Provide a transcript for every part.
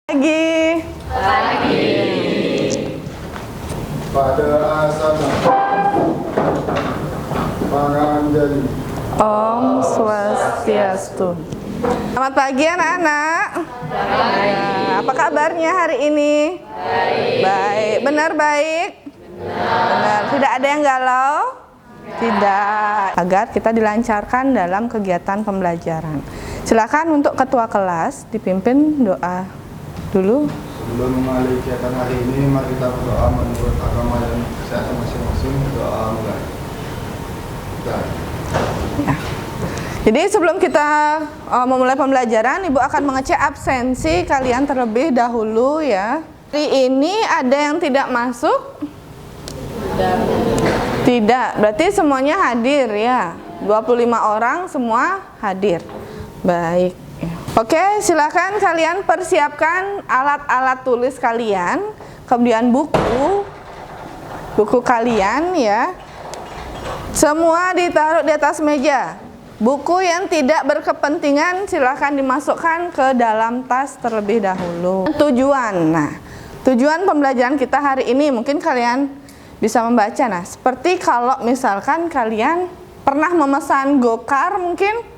Pagi. Pada asana Panganjali. Om Swastiastu. Selamat pagi anak-anak. Ya, apa kabarnya hari ini? Baik. Benar baik? Benar. Tidak ada yang galau? Tidak. Agar kita dilancarkan dalam kegiatan pembelajaran. Silakan untuk ketua kelas dipimpin doa dulu. Sebelum memulai kegiatan hari ini, mari kita berdoa menurut agama dan kesehatan masing-masing. Doa mulai. Ya. Jadi sebelum kita memulai pembelajaran, Ibu akan mengecek absensi kalian terlebih dahulu ya. Hari ini ada yang tidak masuk? Tidak, berarti semuanya hadir ya. 25 orang semua hadir. Baik. Oke, silakan kalian persiapkan alat-alat tulis kalian, kemudian buku kalian ya. Semua ditaruh di atas meja. Buku yang tidak berkepentingan silakan dimasukkan ke dalam tas terlebih dahulu. Tujuan. Nah, tujuan pembelajaran kita hari ini mungkin kalian bisa membaca. Nah, seperti kalau misalkan kalian pernah memesan Gokar mungkin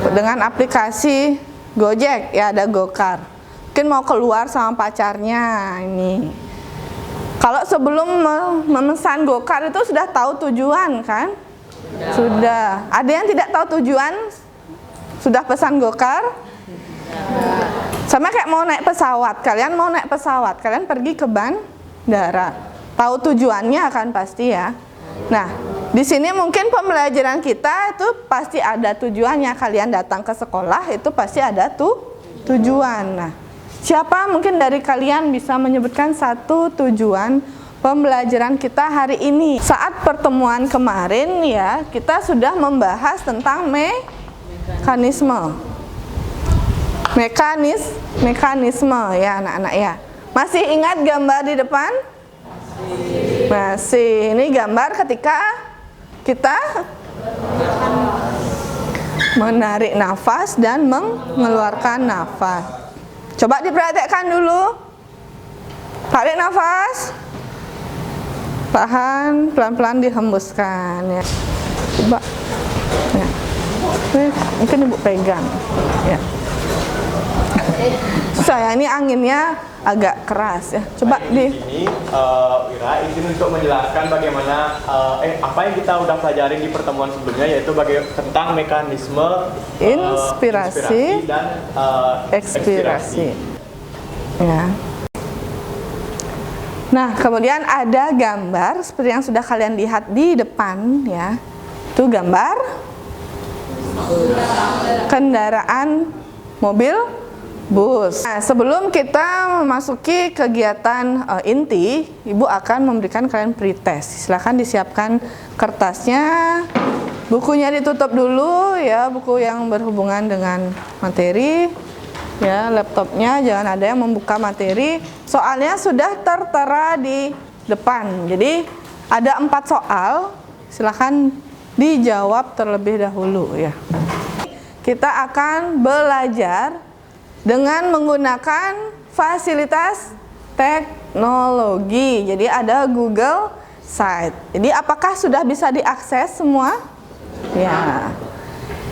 dengan aplikasi Gojek ya, ada Gokar. Mungkin mau keluar sama pacarnya ini. Kalau sebelum memesan Gokar itu sudah tahu tujuan kan? Sudah. Ada yang tidak tahu tujuan? Sudah pesan Gokar? Sama kayak mau naik pesawat. Kalian mau naik pesawat, kalian pergi ke bandara. Tahu tujuannya kan pasti ya. Nah, di sini mungkin pembelajaran kita itu pasti ada tujuannya. Kalian datang ke sekolah itu pasti ada tujuan. Nah, siapa mungkin dari kalian bisa menyebutkan satu tujuan pembelajaran kita hari ini? Saat pertemuan kemarin ya, kita sudah membahas tentang mekanisme ya anak-anak ya. Masih ingat gambar di depan? Masih. Ini gambar ketika kita menarik nafas dan mengeluarkan nafas. Coba diperhatikan dulu. Tarik nafas. Tahan, pelan-pelan dihembuskan ya. Coba. Ya. Mungkin Ibu pegang. Ya. Saya ini anginnya agak keras ya. Coba di sini Wira izin untuk menjelaskan bagaimana apa yang kita udah pelajari di pertemuan sebelumnya, yaitu tentang mekanisme inspirasi dan ekspirasi. Ya. Nah, kemudian ada gambar seperti yang sudah kalian lihat di depan ya. Itu gambar kendaraan mobil bus. Nah, sebelum kita memasuki kegiatan inti, Ibu akan memberikan kalian pretest. Silahkan disiapkan kertasnya, bukunya ditutup dulu ya, buku yang berhubungan dengan materi. Ya, laptopnya jangan ada yang membuka materi. Soalnya sudah tertera di depan. Jadi ada 4 soal. Silahkan dijawab terlebih dahulu ya. Kita akan belajar dengan menggunakan fasilitas teknologi. Jadi ada Google Site. Jadi apakah sudah bisa diakses semua? Ya.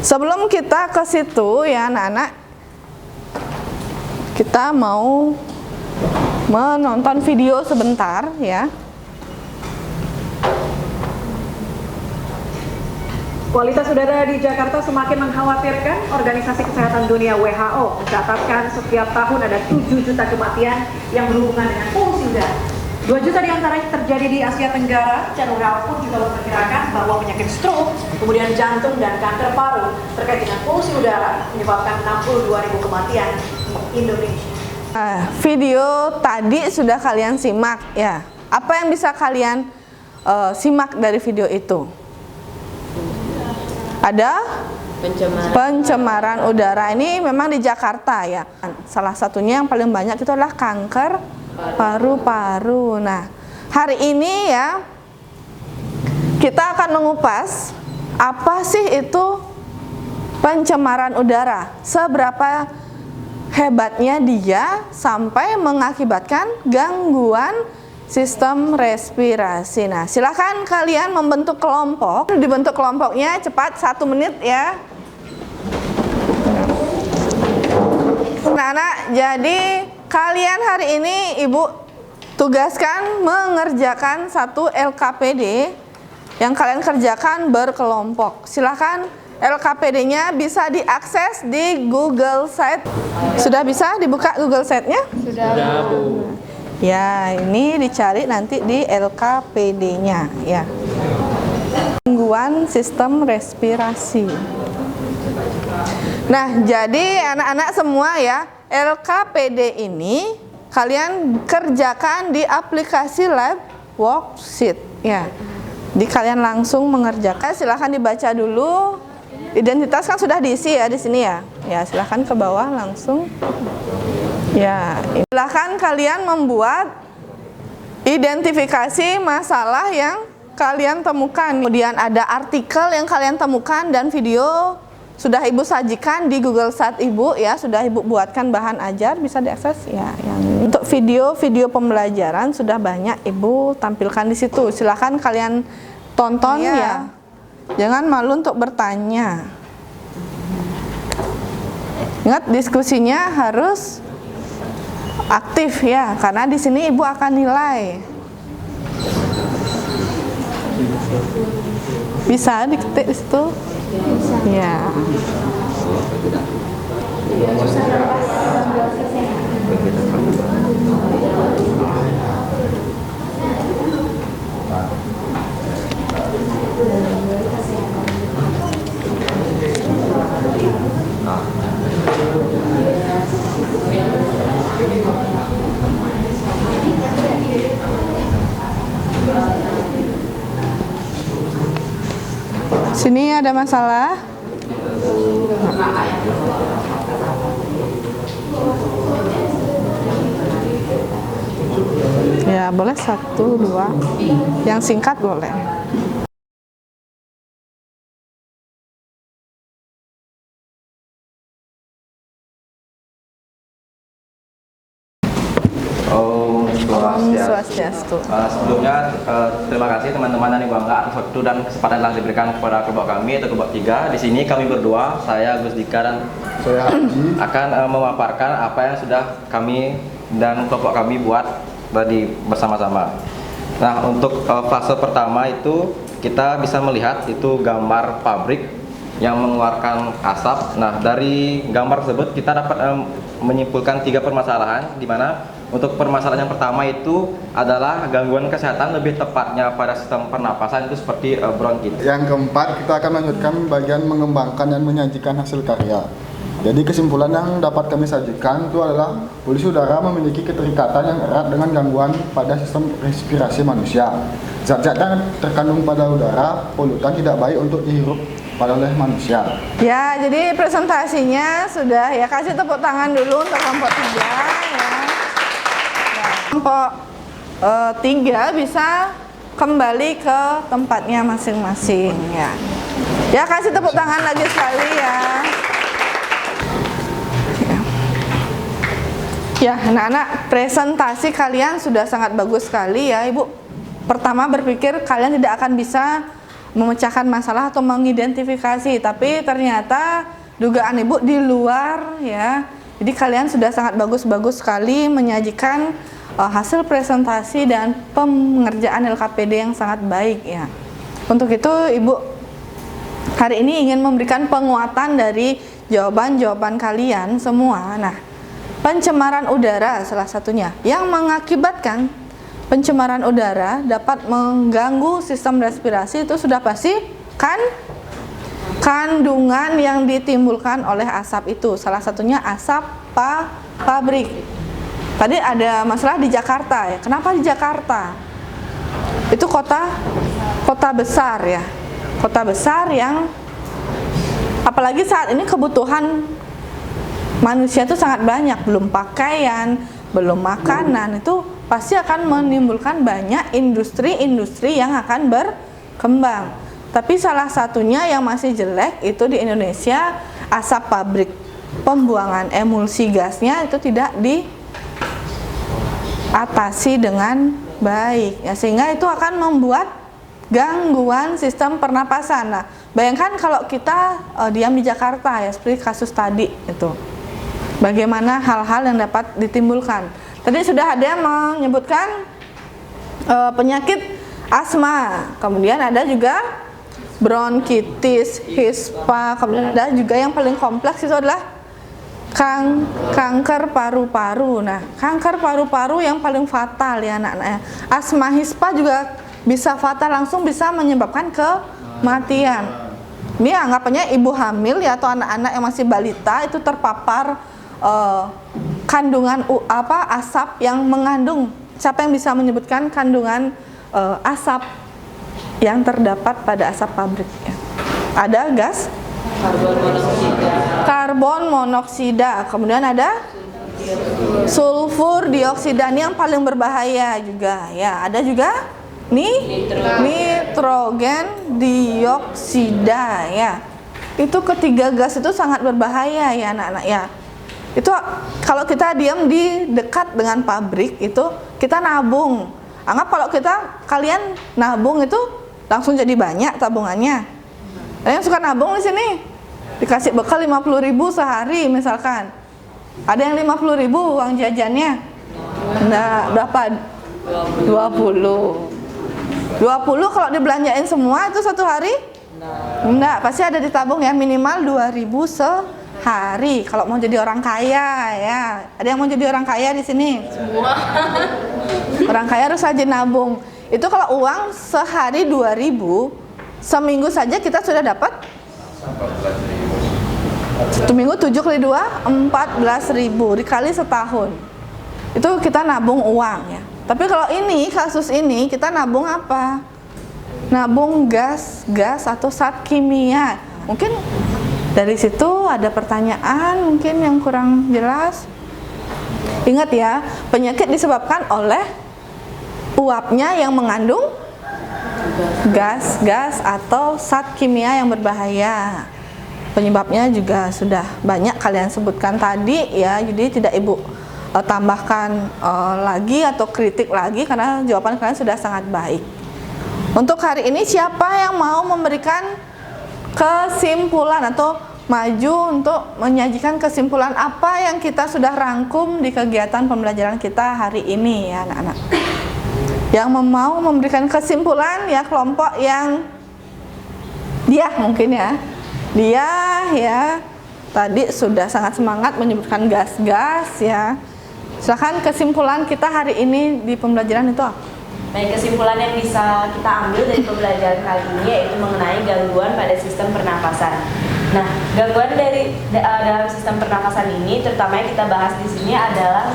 Sebelum kita ke situ ya anak-anak, kita mau menonton video sebentar ya. Kualitas udara di Jakarta semakin mengkhawatirkan. Organisasi Kesehatan Dunia WHO mencatatkan setiap tahun ada 7 juta kematian yang berhubungan dengan polusi udara. 2 juta diantaranya terjadi di Asia Tenggara, dan WHO pun juga memperkirakan bahwa penyakit stroke, kemudian jantung dan kanker paru terkait dengan polusi udara menyebabkan 62.000 kematian di Indonesia. Video tadi sudah kalian simak ya. Apa yang bisa kalian simak dari video itu? Ada pencemaran udara. Ini memang di Jakarta ya. Salah satunya yang paling banyak itu adalah kanker paru-paru. Nah, hari ini ya kita akan mengupas apa sih itu pencemaran udara. Seberapa hebatnya dia sampai mengakibatkan gangguan sistem respirasi. Nah, silakan kalian membentuk kelompok. Dibentuk kelompoknya cepat, 1 menit ya. Anak-anak, jadi kalian hari ini Ibu tugaskan mengerjakan satu LKPD yang kalian kerjakan berkelompok. Silakan, LKPD-nya bisa diakses di Google Site. Sudah bisa dibuka Google Site-nya? Sudah, Bu. Ya, ini dicari nanti di LKPD-nya ya. Gangguan sistem respirasi. Nah, jadi anak-anak semua ya, LKPD ini kalian kerjakan di aplikasi Lab Worksheet ya. Jadi kalian langsung mengerjakan, silahkan dibaca dulu. Identitas kan sudah diisi ya di sini ya. Ya, silahkan ke bawah langsung. Ya, silahkan kalian membuat identifikasi masalah yang kalian temukan. Kemudian ada artikel yang kalian temukan dan video sudah Ibu sajikan di Google Site Ibu ya, sudah Ibu buatkan bahan ajar, bisa diakses ya. Yang ini. Untuk video pembelajaran sudah banyak Ibu tampilkan di situ. Silahkan kalian tonton ya. Jangan malu untuk bertanya. Ingat, diskusinya harus aktif ya, karena di sini Ibu akan nilai. Bisa diketik di situ? Bisa. Ya. Sini ada masalah. Ya, boleh 1, 2. Yang singkat boleh. Om Swastiastu. Sebelumnya terima kasih teman-teman yang bangga atas waktu dan kesempatan yang telah diberikan kepada kelompok kami atau kelompok 3. Di sini kami berdua, saya Gus Dika dan Saya Haji. akan memaparkan apa yang sudah kami dan kelompok kami buat tadi bersama-sama. Nah, untuk fase pertama itu kita bisa melihat itu gambar pabrik yang mengeluarkan asap. Nah, dari gambar tersebut kita dapat menyimpulkan 3 permasalahan, di mana untuk permasalahan yang pertama itu adalah gangguan kesehatan, lebih tepatnya pada sistem pernapasan itu seperti bronkitis. Yang keempat, kita akan melanjutkan bagian mengembangkan dan menyajikan hasil karya. Jadi kesimpulan yang dapat kami sajikan itu adalah polusi udara memiliki keterikatan yang erat dengan gangguan pada sistem respirasi manusia. Zat-zat yang terkandung pada udara, polutan tidak baik untuk dihirup oleh manusia. Ya, jadi presentasinya sudah ya, kasih tepuk tangan dulu untuk kelompok 3 ya. Kelompok 3 bisa kembali ke tempatnya masing-masing ya. Ya, kasih tepuk tangan lagi sekali ya. Ya, anak-anak, presentasi kalian sudah sangat bagus sekali ya, Ibu. Pertama berpikir kalian tidak akan bisa memecahkan masalah atau mengidentifikasi, tapi ternyata dugaan Ibu di luar ya. Jadi kalian sudah sangat bagus-bagus sekali menyajikan hasil presentasi dan pengerjaan LKPD yang sangat baik ya. Untuk itu Ibu hari ini ingin memberikan penguatan dari jawaban-jawaban kalian semua. Nah, pencemaran udara salah satunya yang mengakibatkan pencemaran udara dapat mengganggu sistem respirasi, itu sudah pasti kan kandungan yang ditimbulkan oleh asap itu, salah satunya asap pabrik. Tadi ada masalah di Jakarta ya. Kenapa di Jakarta? Itu kota besar ya. Kota besar yang apalagi saat ini kebutuhan manusia itu sangat banyak, belum pakaian, belum makanan, itu pasti akan menimbulkan banyak industri-industri yang akan berkembang. Tapi salah satunya yang masih jelek itu di Indonesia asap pabrik. pembuangan emulsi gasnya itu tidak diatasi dengan baik ya, sehingga itu akan membuat gangguan sistem pernapasan. Nah, bayangkan kalau kita diam di Jakarta ya, seperti kasus tadi itu, bagaimana hal-hal yang dapat ditimbulkan. Tadi sudah ada yang menyebutkan penyakit asma, kemudian ada juga bronkitis, hispa, kemudian ada juga yang paling kompleks itu adalah kanker paru-paru. Nah, kanker paru-paru yang paling fatal ya anak-anak. Asma, hispa juga bisa fatal, langsung bisa menyebabkan kematian. Ini anggapannya ibu hamil ya, atau anak-anak yang masih balita itu terpapar kandungan asap yang mengandung. Siapa yang bisa menyebutkan kandungan asap yang terdapat pada asap pabrik ya? Ada gas karbon monoksida, kemudian ada sulfur dioksida, ini yang paling berbahaya juga ya. Ada juga nitrogen dioksida ya. Itu ketiga gas itu sangat berbahaya ya anak-anak ya. Itu kalau kita diam di dekat dengan pabrik itu kita nabung. Anggap kalau kalian nabung itu langsung jadi banyak tabungannya. Ada yang suka nabung di sini? Dikasih bekal 50.000 sehari misalkan. Ada yang 50.000 uang jajannya. Nah, berapa? 20 kalau dibelanjain semua itu satu hari? Enggak, pasti ada ditabung ya, minimal 2.000 sehari kalau mau jadi orang kaya ya. Ada yang mau jadi orang kaya di sini? Semua. Orang kaya harus rajin nabung. Itu kalau uang sehari 2.000, seminggu saja kita sudah dapat 1 minggu 7 kali 2 14.000 dikali setahun. Itu kita nabung uang ya. Tapi kalau ini kasus ini kita nabung apa? Nabung gas atau zat kimia. Mungkin dari situ ada pertanyaan mungkin yang kurang jelas. Ingat ya, penyakit disebabkan oleh uapnya yang mengandung gas atau zat kimia yang berbahaya. Penyebabnya juga sudah banyak kalian sebutkan tadi ya, jadi tidak ibu tambahkan lagi atau kritik lagi karena jawaban kalian sudah sangat baik. Untuk hari ini siapa yang mau memberikan kesimpulan atau maju untuk menyajikan kesimpulan apa yang kita sudah rangkum di kegiatan pembelajaran kita hari ini ya anak-anak. Yang mau memberikan kesimpulan ya, kelompok yang dia mungkin ya. Dia ya tadi sudah sangat semangat menyebutkan gas-gas ya. Silakan kesimpulan kita hari ini di pembelajaran itu apa? Baik, kesimpulan yang bisa kita ambil dari pembelajaran kali ini yaitu mengenai gangguan pada sistem pernapasan. Nah, gangguan dalam sistem pernapasan ini terutama yang kita bahas di sini adalah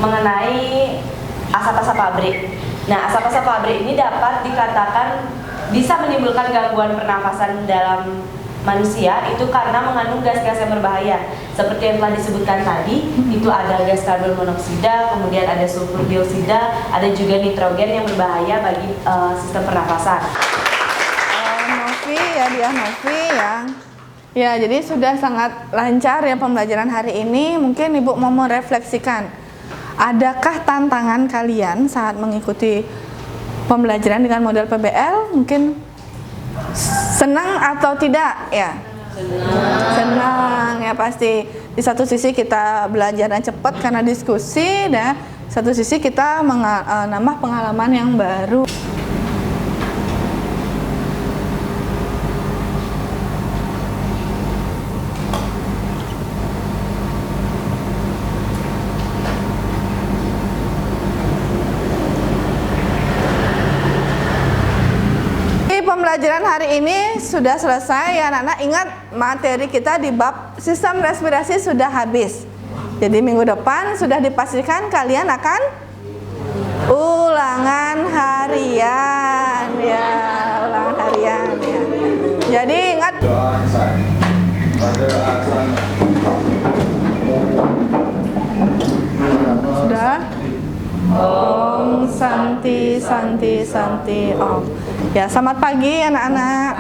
mengenai asap-asap pabrik. Nah, asap-asap pabrik ini dapat dikatakan bisa menimbulkan gangguan pernapasan dalam manusia itu karena mengandung gas-gas yang berbahaya. Seperti yang telah disebutkan tadi, itu ada gas karbon monoksida, kemudian ada sulfur dioksida, ada juga nitrogen yang berbahaya bagi sistem pernapasan. Novi ya. Ya, jadi sudah sangat lancar ya pembelajaran hari ini. Mungkin Ibu mau merefleksikan, adakah tantangan kalian saat mengikuti pembelajaran dengan model PBL? Mungkin senang atau tidak ya? Senang ya pasti. Di satu sisi kita belajarnya cepat karena diskusi, dan satu sisi kita menambah pengalaman yang baru. Pembelajaran hari ini sudah selesai ya anak-anak. Ingat materi kita di bab sistem respirasi sudah habis. Jadi minggu depan sudah dipastikan kalian akan ulangan harian ya, ulangan harian ya. Jadi ingat sudah. Om Santi Santi Santi Om. Ya, selamat pagi anak-anak.